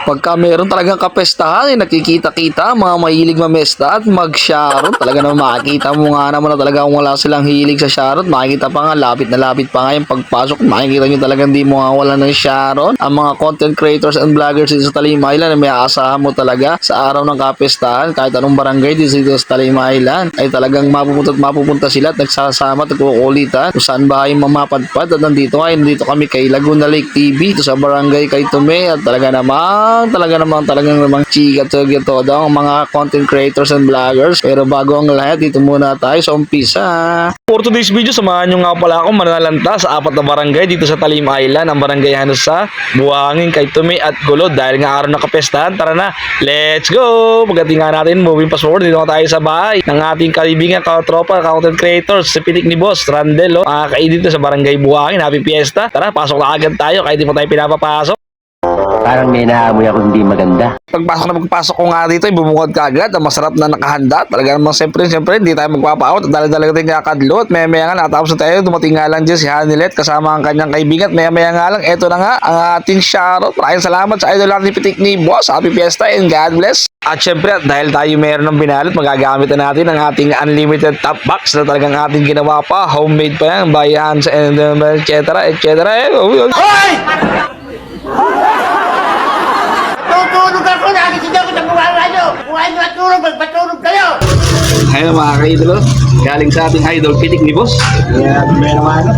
Pagka meron talagang kapestahan, nakikita-kita ang mga mahilig mamesta at mag-sharon. Talaga naman makikita mo nga naman na talaga kung wala silang hilig sa sharon. Makikita pa nga, lapit na lapit pa nga yung pagpasok. Makikita nyo talagang di mo wala ng sharon. Ang mga content creators and vloggers dito sa Talim Island, may aasahan mo talaga sa araw ng kapestahan. Kahit anong barangay dito sa Talim Island, ay talagang mapupunta sila at nagsasama at nagkukulitan. Kung saan ba yung mamapadpad. At nandito kami kay Laguna Lake TV, ito sa barangay Kaitume. At talagang chika todo ang mga content creators and vloggers. Pero bago ang lahat, dito muna tayo sa umpisa. For today's video, samahan nyo nga pala ako manalanta sa 4 na barangay dito sa Talim Island. Ang barangay Hanusa, Buhangin, Kaitume at Gulod. Dahil nga araw ng kapestahan, tara na, let's go! Pagdating nga natin, moving fast forward, dito nga tayo sa bahay ng ating kaibigan, katropa, content creators, si Pitik ni Boss, Randel, dito sa barangay Buhangin. Happy Fiesta! Tara, pasok na agad tayo kahit di pa tayo pinapapasok. Parang may naamoy ako hindi maganda. Pagpasok ko nga dito, bumungod ka agad. Ang masarap na nakahanda. Talaga namang siyempre, hindi tayo magpapaot. Dala-dala natin kakadlo. At maya-maya nga, nakatapos na tayo. Dumating nga lang dyan si Hanilet kasama ang kanyang kaibigan. Maya-maya nga lang, eto na nga ang ating shoutout. Maraming salamat sa idol natin Pitik ni Boss. Happy Fiesta and God bless. At syempre, dahil tayo meron ng binalot, magagamit na natin ang ating unlimited top box na talagang ating ginawa pa. Homemade pa yan, by hands and etc. Hoy! Tutulog ako, nagising ako sa buwan nyo. Buwan nyo at tulog, magpatulog kayo. Ayun mga ka-idol, galing sa ating idol Pitik ni Boss. May naman.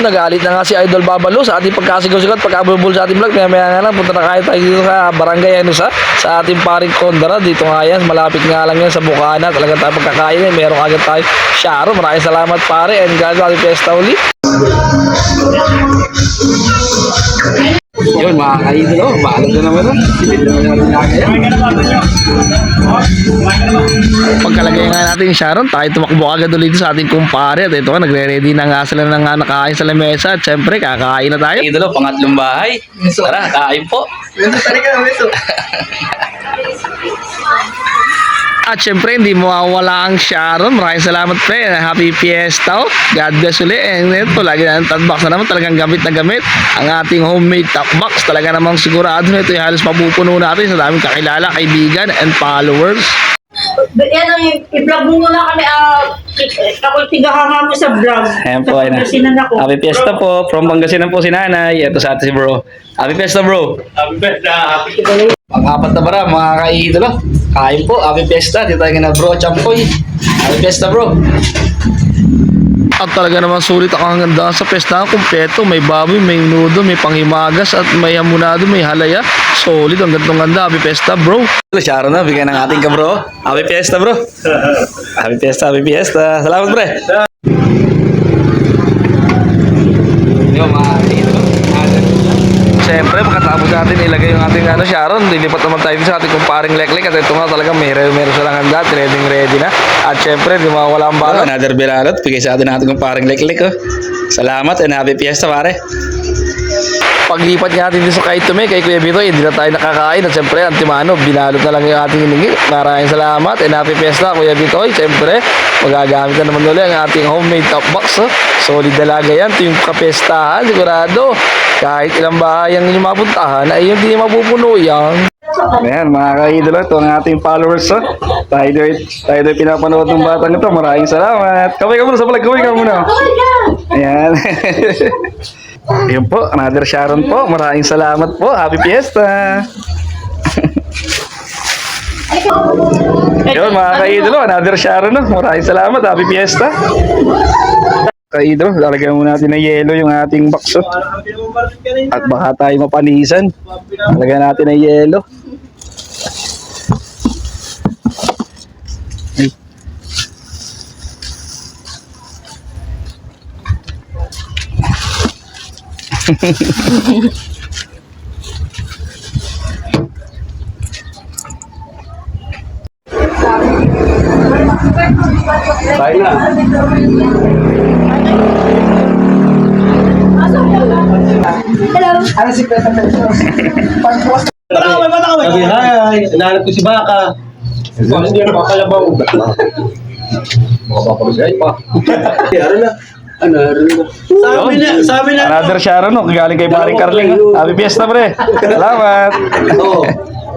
Nagalit na nga si Idol Babalo sa ating pagkasigaw-sigat, pagkabulbul sa ating vlog. Maya nga lang, punta na tayo dito sa barangay Hanusa, sa ating paring Kondara. Dito nga yan, malapit nga lang yan sa Bukana. Talagang tayo pagkakain, meron agad tayo Sharo. Maraming salamat pare, and God, happy fiesta ulit. Yun mga ka-idol, baalag na naman pagkalagay nga natin yung Sharon, tayo tumakbo agad ulit sa ating kumpare. At ito nga, nagre-ready na nga sila na nga nakain sa lamesa. At syempre, kakain na tayo. Idolo, pangatlong bahay. Tara, kain po. At syempre, hindi mawawala ang Sharon. Maraming salamat pre. Happy Fiesta. God bless ulit. And ito, lagi na ang top box na naman. Talagang gamit na gamit ang ating homemade top box. Talaga namang sigurado na ito yung halos mapupuno natin sa daming kakilala, kaibigan, and followers. Yan ang i-vlog mo muna kami. Ako tigahanga mo sa vlog. Ayan po, ayun na. Happy Fiesta po. From Pangasinan po si Nanay. Ito sa atin si bro. Happy Fiesta bro. Happy birthday, happy birthday. Pang-apat na bara, mga ka-idolo. Kain po. Happy Fiesta. Dito tayo na bro. Champoy. Happy Fiesta bro. At talaga naman sulit ang hanggang sa pestahan. Kumpleto. May baboy, may nudo, may panghimagas, at may hamonado, may halaya. Solid. Ang gantong ganda. Happy Fiesta bro. Sharon na. Bigyan ng ating ka bro. Happy Fiesta bro. Happy Fiesta. Happy Fiesta. Salamat pre. Yo mga ka-idolo. Siyempre, pagkatapos natin ilagay yung ating Sharon, lilipat naman tayo sa ating kumparing Leklek. At ito nga talagang meron silang handa, ready na. At siyempre, di mawawala ang balot. Another bilalot, bigay sa atin ating kumparing Leklek. Salamat and happy fiesta pare. Paglipat nga natin dito sa Kaitume, kay Kuya Bito, hindi na tayo nakakain. At siyempre, Antimano, binalot na lang yung ating hiningi. Maraming salamat and happy fiesta, Kuya Bito. Siyempre, magagamit na naman ulit ang ating homemade top box. Solid dalaga yan, ito yung kapestahan, sigurado. Kahit ilang bahay ang inyong mapuntahan, ay hindi mapupuno yan. Ayan, mga ka-idolo, ito ang ating followers. Tayo do'y pinapanood ng batang ito. Maraming salamat. Kamay ka muna sa vlog, kamay ka muna. Ayan. Ayan po, another Sharon po. Maraming salamat po. Happy Fiesta. Yun, mga ka-idolo, another Sharon. Maraming salamat. Happy Fiesta. Kaidro, lalagyan muna natin ng yelo yung ating box. At baka tayo mapanisan. Lalagyan natin ng yelo. Tayo na. Hello. Ano si Peta Pesos? Sabi, hi, hinahanap ko si Baka. Hindi na makakalabaw. Mga papagay pa. Ano na? Sabi na. Another Sharon, no? Galing kay paring Carling. Oh. Happy Fiesta, pre. Salamat. Oo.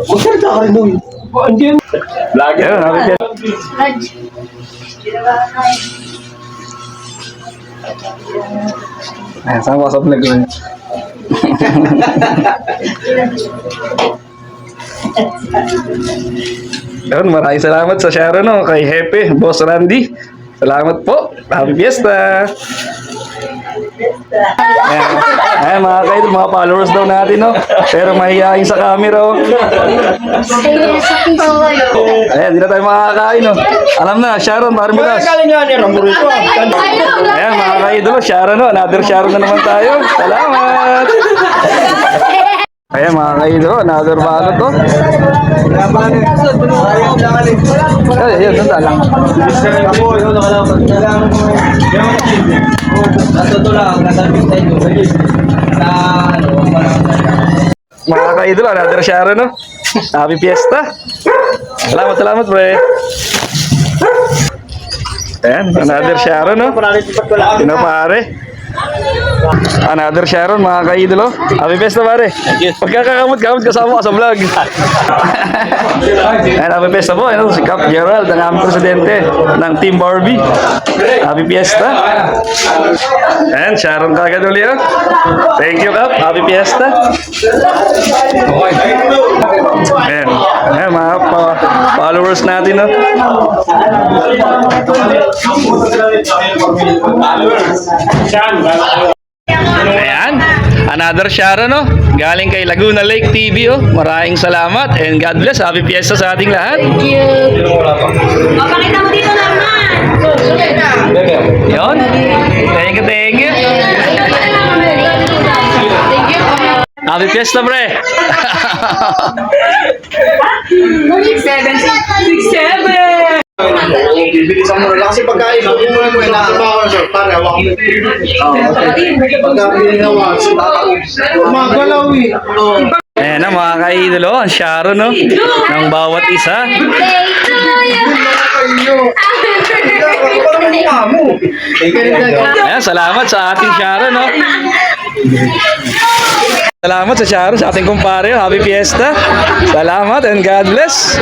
Magsalita ka rin doon. Ayun, happy Fiesta. Ayan, saan WhatsApp vlog ko yun? Ayun, maraming salamat sa Sharon, no? Kay Hepe, Boss Randy. Salamat po. Happy Fiesta. Ayan, mga kaidol, mga followers daw natin, no? Pero mahihain sa camera, oh. Ayan, di na tayo makakain, no? Alam na, Sharon, Barmilas. Galing nga niya, Rambo rito. Ayan, mga kaidol, Sharon, no? Another Sharon na naman tayo. Salamat! Ayan, mga kaidol, another balot, to. Ay, yun, tanda lang. Mga kaidol, another Sharon, no? Happy Fiesta! Salamat, salamat, pre! Ayan, another Sharon, no? Sino, pare? Another Sharon, mga kaidolo. Happy Fiesta, pare. Pagkakakamot-kamot kasama ka sa vlog. Ayan, happy Fiesta po. Ayan, si Cap Gerald, ang aming presidente ng Team Barbie. Happy Fiesta. Ayan, Sharon kagad uli. Oh. Thank you, Cap. Happy Fiesta. Ayan, ayan mga followers natin. Oh. Ayan, another Sharon, no? Galing kay Laguna Lake TV, oh. Maraming salamat and God bless. Happy Fiesta sa ating lahat. Thank you. Papakita mo dito naman. Yun. Thank you, thank you. Happy Fiesta, pre. 6-7. Bilisan mo na lang kasi pagkain. Sabi mo na mo na pare, hawak mo. Pagkain na wax. Magalaw eh. Ayan na mga kaidolo, ang Sharon, no? Ng bawat isa. Ayan, salamat sa ating Sharon, no? Salamat sa Sharon, sa ating kumpare. Happy Fiesta. Salamat and God bless.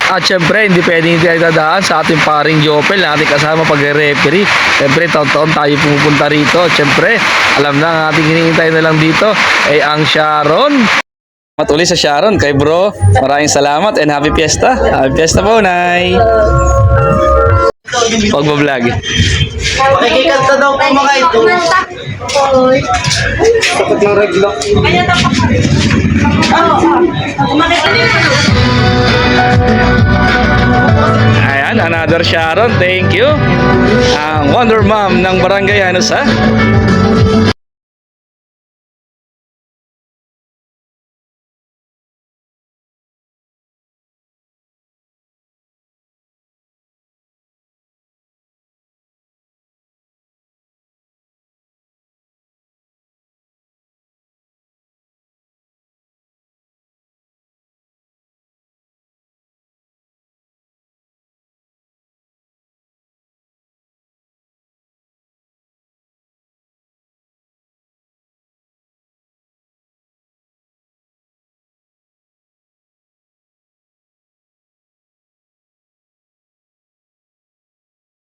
At syempre, hindi pwedeng hindi tayo dadaan sa ating paring Jopel na ating kasama pag-referee. Syempre, taon-taon tayo pumupunta rito. At syempre, alam na ang ating hinihintay na lang dito ay ang Sharon. Matuloy sa Sharon, kay bro. Maraming salamat and happy Fiesta. Happy Fiesta po, Nay. Pagbablog. Nakikanta daw po mga ito. Takot ng regla. Ayan, another Sharon. Thank you. Ang Wonder Mom ng Barangay Hanusa.